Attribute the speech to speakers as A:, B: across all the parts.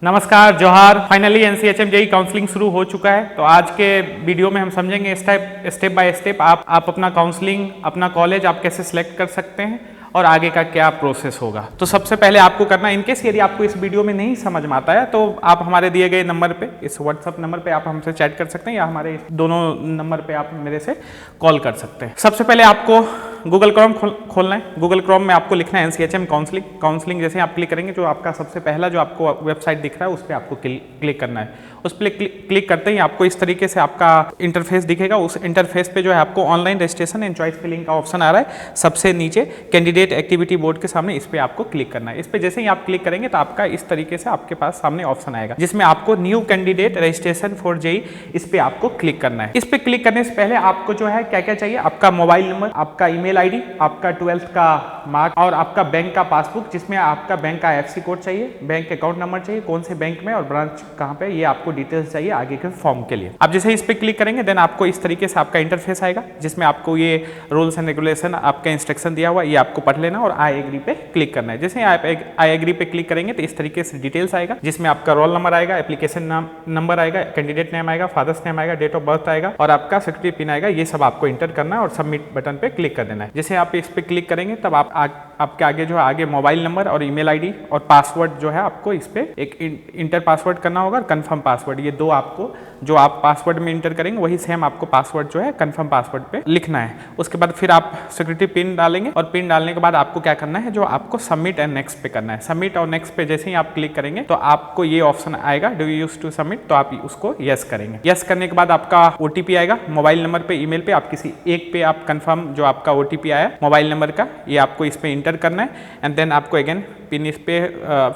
A: नमस्कार, जोहार। Finally NCHM JEE counselling शुरू हो चुका है। तो आज के वीडियो में हम समझेंगे स्टेप बाय स्टेप आप अपना काउंसलिंग, अपना कॉलेज आप कैसे सिलेक्ट कर सकते हैं और आगे का क्या प्रोसेस होगा। तो सबसे पहले आपको करना, इनकेस यदि आपको इस वीडियो में नहीं समझ में आता है तो आप हमारे दिए गए नंबर पे, इस व्हाट्सअप नंबर पे आप हमसे चैट कर सकते हैं या हमारे दोनों नंबर पे आप मेरे से कॉल कर सकते हैं। सबसे पहले आपको गूगल क्रोम खोलना है। गूगल क्रोम में आपको लिखना है एनसीएचएम काउंसलिंग। जैसे आप क्लिक करेंगे जो आपका सबसे पहला जो आपको वेबसाइट दिख रहा है उस पर आपको क्लिक करना है। उस पर क्लिक करते ही आपको इस तरीके से आपका इंटरफेस दिखेगा। उस इंटरफेस पे जो है आपको online registration and choice filling का ऑप्शन आ रहा है सबसे नीचे कैंडिडेट एक्टिविटी बोर्ड के सामने। इस पे आपको क्लिक करना है। इस पे जैसे ही आप क्लिक करेंगे तो आपका इस तरीके से आपके पास सामने ऑप्शन आएगा जिसमें आपको new candidate registration for JEE, इस पे आपको क्लिक करना है। इस पे क्लिक करने से पहले आपको जो है क्या क्या चाहिए, आपका मोबाइल नंबर, आपका ईमेल आईडी, आपका 12th का मार्क और आपका बैंक का पासबुक जिसमें आपका बैंक का आईएफएससी कोड चाहिए, बैंक अकाउंट नंबर चाहिए, कौन से बैंक में और ब्रांच कहाँ पे, ये आपको डिटेल्स चाहिए आगे के फॉर्म के लिए। आप जैसे इस पे क्लिक करेंगे देन आपको इस तरीके से आपका इंटरफेस आएगा जिसमें आपको ये रूल्स एंड रेगुलेशन आपका इंस्ट्रक्शन दिया हुआ है, ये आपको पढ़ लेना और आई एग्री पे क्लिक करना है। जैसे आप आई एग्री पे क्लिक करेंगे तो इस तरीके से डिटेल्स आएगा जिसमें आपका रोल नंबर आएगा, एप्लीकेशन नंबर आएगा, कैंडिडेट नेम आएगा, फादर्स नेम आएगा, डेट ऑफ बर्थ आएगा और आपका सिक्योरिटी पिन आएगा। ये सब आपको इंटर करना है और सबमिट बटन पे क्लिक कर देना है। जैसे आप इस पे क्लिक करेंगे तब आपके आगे जो है आगे मोबाइल नंबर और ईमेल आईडी और पासवर्ड जो है आपको इस पे एक इंटर पासवर्ड करना होगा और कंफर्म पासवर्ड, ये दो आपको जो आप पासवर्ड में इंटर करेंगे वही सेम आपको पासवर्ड जो है कंफर्म पासवर्ड पे लिखना है। उसके बाद फिर आप सिक्योरिटी पिन डालेंगे और पिन डालने के बाद आपको क्या करना है, जो आपको सबमिट एंड नेक्स्ट पे करना है। सबमिट और नेक्स्ट पे जैसे ही आप क्लिक करेंगे तो आपको ये ऑप्शन आएगा, do you use to submit, तो आप उसको यस करेंगे। यस करने के बाद आपका ओटीपी आएगा मोबाइल नंबर पे, ईमेल पे, आप किसी एक पे आप कंफर्म जो आपका ओटीपी आया मोबाइल नंबर का, ये आपको इस पे इंटर करना है एंड देन आपको अगेन पिन इस पे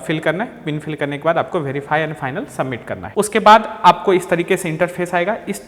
A: फिल करना है। पिन फिल करने के बाद आपको वेरीफाई एंड फाइनल सबमिट करना है। उसके बाद आपको इस तरीके से इंटरफेस आएगा। इस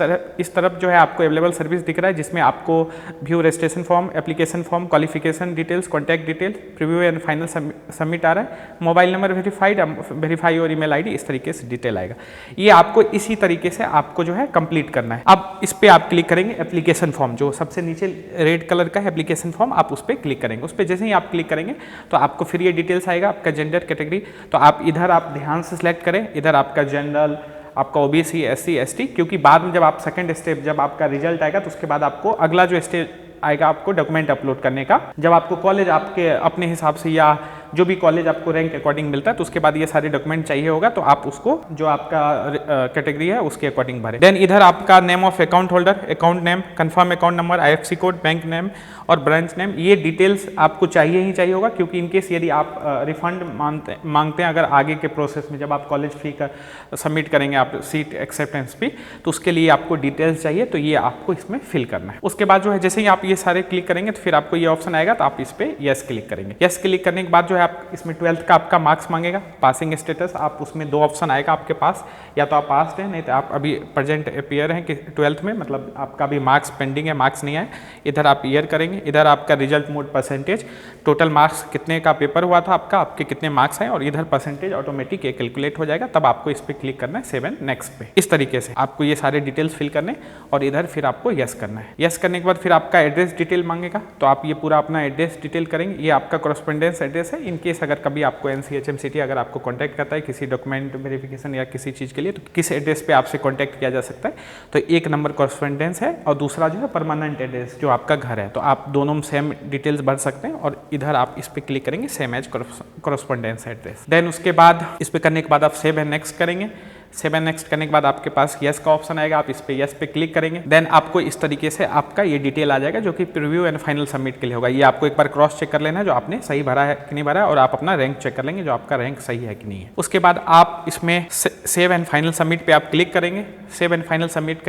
A: तरफ जो है आपको अवेलेबल सर्विस दिख रहा है जिसमें आपको view registration form, application form, qualification details, contact detail, preview and final submit आ रहा है, मोबाइल नंबर वेरीफाई और ईमेल आईडी, इस तरीके से डिटेल आएगा। ये आपको इसी तरीके से आपको जो है कंप्लीट करना है। अब इस पे आप क्लिक करेंगे एप्लीकेशन फॉर्म, जो सबसे नीचे रेड कलर का है एप्लीकेशन फॉर्म, आप उस पर क्लिक करेंगे। उस पर जैसे ही आप क्लिक करेंगे तो आपको फिर ये डिटेल्स आएगा, आपका जेंडर कैटेगरी, तो आप इधर आप ध्यान से सिलेक्ट करें, इधर आपका जनरल, आपका ओबीसी, एससी, एसटी, क्योंकि बाद में जब आप सेकंड स्टेप जब आपका रिजल्ट आएगा तो उसके बाद आपको अगला जो स्टेज आएगा आपको डॉक्यूमेंट अपलोड करने का। जब आपको कॉलेज आपके अपने हिसाब से या जो भी कॉलेज आपको रैंक अकॉर्डिंग मिलता है तो उसके बाद ये सारे डॉक्यूमेंट चाहिए होगा, तो आप उसको जो आपका कैटेगरी है उसके अकॉर्डिंग भरें। देन इधर आपका name of account holder, account name, confirm account number, IFSC code, bank name और ब्रांच नेम, ये डिटेल्स आपको चाहिए ही चाहिए होगा क्योंकि इनकेस यदि आप रिफंड मांगते हैं अगर आगे के प्रोसेस में जब आप कॉलेज फी का सबमिट करेंगे आप सीट एक्सेप्टेंस फी, तो उसके लिए आपको डिटेल्स चाहिए, तो ये आपको इसमें फिल करना है। उसके बाद जो है जैसे ही आप ये सारे क्लिक करेंगे तो फिर आपको ये ऑप्शन आएगा तो आप इस पे यस क्लिक करेंगे। यस क्लिक करने के बाद जो है आप इसमें 12th का आपका मार्क्स मांगेगा, पासिंग स्टेटस, आप उसमें दो ऑप्शन आएगा आपके पास, या तो आप पास हैं नहीं तो आप अभी प्रेजेंट अपियर हैं कि 12th में, मतलब आपका अभी मार्क्स पेंडिंग है, मार्क्स नहीं आए। इधर आप ईयर करेंगे, इधर आपका result mode percentage, total marks कितने का पेपर हुआ था आपका, आपके कितने मार्क्स आए, और इधर परसेंटेज ऑटोमेटिक ये कैलकुलेट हो जाएगा। तब आपको इस पर क्लिक करना है सेव एंड नेक्स्ट पे। इस तरीके से आपको ये सारे डिटेल्स फिल करने और इधर फिर आपको यस करना है। यस करने के बाद फिर आपका एड्रेस डिटेल मांगेगा, तो आप ये पूरा अपना एड्रेस डिटेल करेंगे। ये आपका कॉरेस्पोंडेंस एड्रेस है, इनकेस अगर कभी आपको एनसीएचएम सिटी अगर आपको कांटेक्ट करता है किसी डॉक्यूमेंट वेरिफिकेशन या किसी चीज़ के लिए, तो किस एड्रेस पे आपसे कांटेक्ट किया जा सकता है। तो एक नंबर कॉरेस्पोंडेंस है और दूसरा जो है परमानेंट एड्रेस जो आपका घर है, तो आप दोनों में सेम डिटेल्स भर सकते हैं और इधर आप इस पे क्लिक करेंगे same as correspondence address. Then उसके बाद इस पे करने के बाद आप सेव एंड नेक्स्ट करेंगे। सेव एंड नेक्स्ट करने के बाद आपके पास यस का ऑप्शन आएगा, आप इस पे यस पे क्लिक करेंगे। देन आपको इस तरीके से आपका ये डिटेल आ जाएगा जो कि प्रीव्यू एंड फाइनल सबमिट के लिए होगा। ये आपको एक बार क्रॉस चेक कर लेना है जो आपने सही भरा है कि नहीं भरा है, और आप अपना रैंक चेक कर लेंगे जो आपका रैंक सही है कि नहीं है। उसके बाद आप इसमें सेव एंड फाइनल सबमिट पे आप क्लिक करेंगे। Save and final submit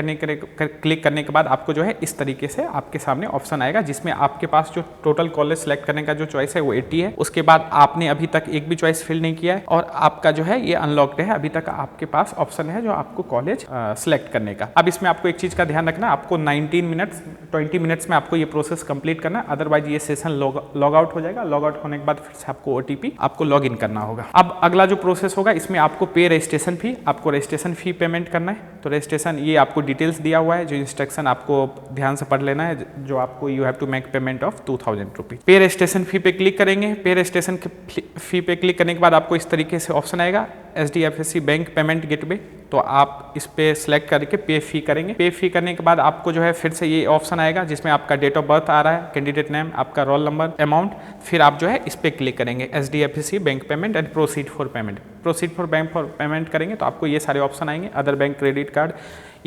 A: click करने के बाद आपको जो है इस तरीके से आपके सामने ऑप्शन आएगा जिसमें आपके पास जो टोटल कॉलेज सेलेक्ट करने का जो चॉइस है वो 80 है। उसके बाद आपने अभी तक एक भी चॉइस फिल नहीं किया है और आपका जो है ये अनलॉक्ड है, अभी तक आपके पास ऑप्शन है जो आपको कॉलेज सेलेक्ट करने का। अब इसमें आपको एक चीज का ध्यान रखना, आपको 20 मिनट्स में आपको ये प्रोसेस कंप्लीट करना है, अदरवाइज ये सेशन लॉग आउट हो जाएगा। लॉग आउट होने के बाद फिर से आपको ओटीपी आपको लॉग इन करना होगा। अब अगला जो प्रोसेस होगा इसमें आपको पे रजिस्ट्रेशन फी, आपको रजिस्ट्रेशन फी पेमेंट करना है। तो रजिस्ट्रेशन ये आपको डिटेल्स दिया हुआ है, जो इंस्ट्रक्शन आपको ध्यान से पढ़ लेना है, जो आपको you have to make payment of 2000 rupees. Pay registration fee पे क्लिक करेंगे। पे रजिस्ट्रेशन फी पे क्लिक करने के बाद आपको इस तरीके से ऑप्शन आएगा, HDFC बैंक पेमेंट गेटवे, तो आप इस पे सिलेक्ट करके पे फी करेंगे। पे फी करने के बाद आपको जो है फिर से ये ऑप्शन आएगा जिसमें आपका डेट ऑफ बर्थ आ रहा है, कैंडिडेट नेम, आपका रोल नंबर, अमाउंट, फिर आप जो है इस पे क्लिक करेंगे HDFC bank payment and proceed for payment. Proceed for bank for payment करेंगे तो आपको ये सारे ऑप्शन आएंगे, other bank credit card,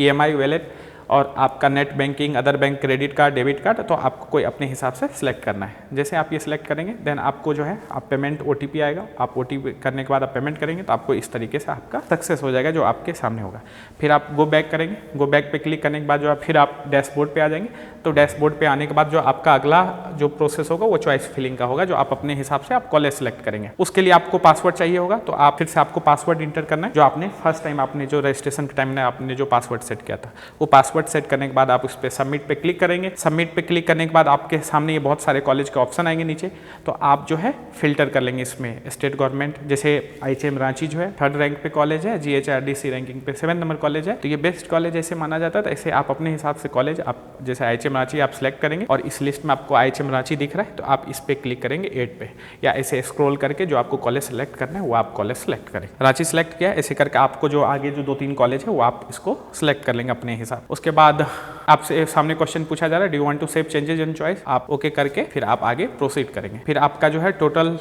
A: EMI wallet और आपका net banking, other bank credit card, debit card, तो आपको कोई अपने हिसाब से सिलेक्ट करना है। जैसे आप ये सिलेक्ट करेंगे देन आपको जो है आप पेमेंट OTP आएगा, आप OTP करने के बाद आप पेमेंट करेंगे तो आपको इस तरीके से आपका सक्सेस हो जाएगा जो आपके सामने होगा। फिर आप गो बैक करेंगे, गो बैक पे क्लिक करने के बाद जो है फिर आप डैशबोर्ड पे आ जाएंगे। तो डैशबोर्ड पे आने के बाद जो आपका अगला जो प्रोसेस होगा वो चॉइस फिलिंग का होगा, जो आप अपने हिसाब से आप कॉलेज सेलेक्ट करेंगे। उसके लिए आपको पासवर्ड चाहिए होगा, तो आप फिर से आपको पासवर्ड इंटर करना है जो आपने फर्स्ट टाइम आपने जो रजिस्ट्रेशन के टाइम में आपने जो पासवर्ड सेट किया था, वो पासवर्ड सेट करने के बाद आप उस पर सबमिट पे क्लिक करेंगे। सबमिट पे क्लिक करने के बाद आपके सामने ये बहुत सारे कॉलेज के ऑप्शन आएंगे नीचे, तो आप जो है फिल्टर कर लेंगे इसमें स्टेट गवर्नमेंट, जैसे IHM रांची जो है 3rd रैंक पे कॉलेज है, GHRDC रैंकिंग पे 7 नंबर कॉलेज है, तो ये बेस्ट कॉलेज ऐसे माना जाता है। तो ऐसे आप अपने हिसाब से कॉलेज आप जैसे IHM रांची आप सिलेक्ट करेंगे और इस लिस्ट में आपको IHM रांची दिख रहा है तो आप इस पे क्लिक करेंगे 8 पे, या ऐसे स्क्रॉल करके जो आपको कॉलेज सेलेक्ट करना है वो आप कॉलेज सेलेक्ट करेंगे। रांची सेलेक्ट किया, ऐसे करके आपको जो आगे जो 2-3 कॉलेज है वो आप इसको सिलेक्ट कर लेंगे अपने हिसाब। उसके बाद आपसे सामने क्वेश्चन पूछा जा रहा है, do you want to save changes in choice, आप ओके करके फिर आप आगे प्रोसीड करेंगे। फिर आपका जो है टोटल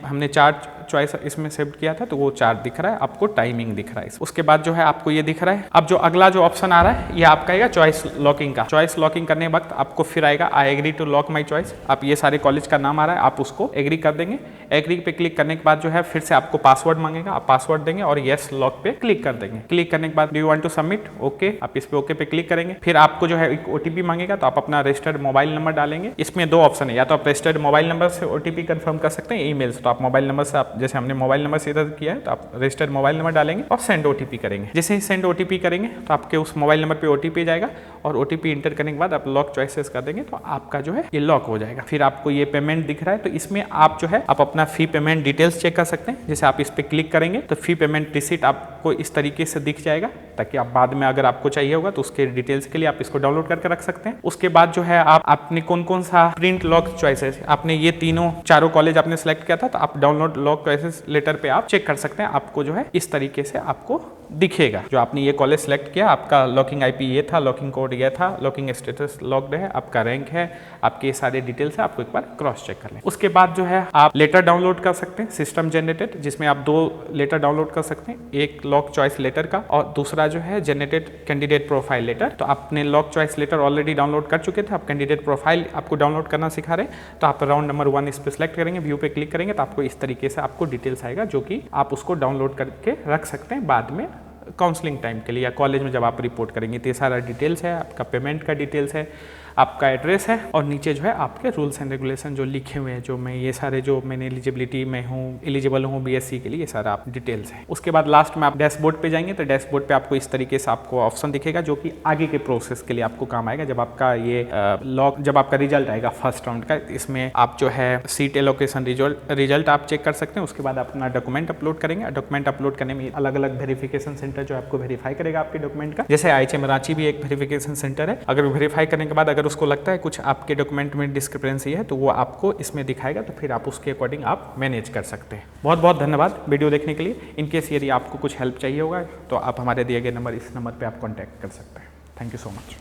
A: हमने 4 चॉइस इसमें सेव किया था तो वो 4 दिख रहा है, आपको टाइमिंग दिख रहा है। उसके बाद जो है आपको ये दिख रहा है। अब जो अगला जो ऑप्शन आ रहा है ये आपका आएगा चॉइस लॉकिंग का। चॉइस लॉकिंग करने के वक्त आपको फिर आएगा I agree to lock my choice. आप ये सारे कॉलेज का नाम आ रहा है, आप उसको एग्री कर देंगे। एग्री पे क्लिक करने के बाद जो है फिर से आपको पासवर्ड मांगेगा, आप पासवर्ड देंगे और येस लॉक पे क्लिक कर देंगे। क्लिक करने के बाद do you want to submit, okay, आप इस पे ओके पे क्लिक करेंगे। फिर आपको जो है एक OTP मांगेगा, तो आप अपना रजिस्टर्ड मोबाइल नंबर डालेंगे। इसमें 2 ऑप्शन है, या तो आप रजिस्टर्ड मोबाइल नंबर से OTP कंफर्म कर सकते हैं, ईमेल से, तो आप मोबाइल नंबर से, आप जैसे हमने मोबाइल नंबर से इधर किया है तो आप रजिस्टर्ड मोबाइल नंबर डालेंगे और सेंड OTP करेंगे। जैसे ही सेंड OTP करेंगे तो आपके उस मोबाइल नंबर पे OTP जाएगा और OTP इंटर करने के बाद आप लॉक चॉइसेस कर देंगे तो आपका जो है ये लॉक हो जाएगा। फिर आपको ये पेमेंट दिख रहा है, तो इसमें आप जो है आप अपना फी पेमेंट डिटेल्स चेक कर सकते हैं। जैसे आप इस पे क्लिक करेंगे तो फी पेमेंट रिसीट आपको इस तरीके से दिख जाएगा, ताकि आप बाद में अगर आपको चाहिए होगा तो उसके डिटेल्स के लिए आप इसको डाउनलोड करके रख सकते हैं। उसके बाद जो है आपने कौन कौन सा प्रिंट लॉक चॉइसेस, आपने ये चारों कॉलेज आपने सेलेक्ट किया था, तो आप डाउनलोड लॉक चॉइसेस लेटर पे आप चेक कर सकते हैं। आपको जो है इस तरीके से आपको दिखेगा जो आपने ये कॉलेज सेलेक्ट किया, आपका लॉकिंग IP ये था, लॉकिंग कोड ये था, लॉकिंग स्टेटस लॉक्ड है, आपका रैंक है, आपके सारे डिटेल्स है, आपको एक बार क्रॉस चेक कर लें। उसके बाद जो है आप लेटर डाउनलोड कर सकते हैं सिस्टम जनरेटेड, जिसमें आप 2 लेटर डाउनलोड कर सकते हैं, एक लॉक चॉइस लेटर का और दूसरा जो है जनरेटेड कैंडिडेट प्रोफाइल लेटर। तो आपने lock choice letter already download कर चुके थे, आप कैंडिडेट प्रोफाइल आपको डाउनलोड करना सिखा रहे हैं, तो आप राउंड नंबर 1 इस पर सिलेक्ट करेंगे, व्यू पे क्लिक करेंगे तो आपको इस तरीके से आपको डिटेल्स आएगा, जो कि आप उसको डाउनलोड करके रख सकते हैं बाद में काउंसलिंग टाइम के लिए या कॉलेज में जब आप रिपोर्ट करेंगे। तो ये सारा डिटेल्स है, आपका पेमेंट का डिटेल्स है, आपका एड्रेस है और नीचे जो है आपके रूल्स एंड रेगुलेशन जो लिखे हुए हैं, जो मैं ये सारे जो मैंने एलिजिबिलिटी में हूँ, एलिजिबल हूँ BSc के लिए, ये सारा आप डिटेल्स है। उसके बाद लास्ट में आप डैशबोर्ड पे जाएंगे तो डैशबोर्ड पे आपको इस तरीके से आपको ऑप्शन दिखेगा, जो कि आगे के प्रोसेस के लिए आपको काम आएगा। जब आपका ये जब आपका रिजल्ट आएगा फर्स्ट राउंड का, इसमें आप जो है सीट एलोकेशन रिजल्ट आप चेक कर सकते हैं। उसके बाद आप अपना डॉक्यूमेंट अपलोड करेंगे। डॉक्यूमेंट अपलोड करने में अलग अलग वेरिफिकेशन सेंटर जो आपको वेरीफाई करेगा आपके डॉक्यूमेंट का, जैसे IHM रांची भी एक वेरिफिकेशन सेंटर है। अगर वेरीफाई करने के बाद अगर उसको लगता है कुछ आपके डॉक्यूमेंट में डिस्क्रिपेंसी है तो वो आपको इसमें दिखाएगा, तो फिर आप उसके अकॉर्डिंग आप मैनेज कर सकते हैं। बहुत बहुत धन्यवाद वीडियो देखने के लिए। इनकेस यदि आपको कुछ हेल्प चाहिए होगा तो आप हमारे दिए गए नंबर, इस नंबर पे आप कांटेक्ट कर सकते हैं। Thank you so much.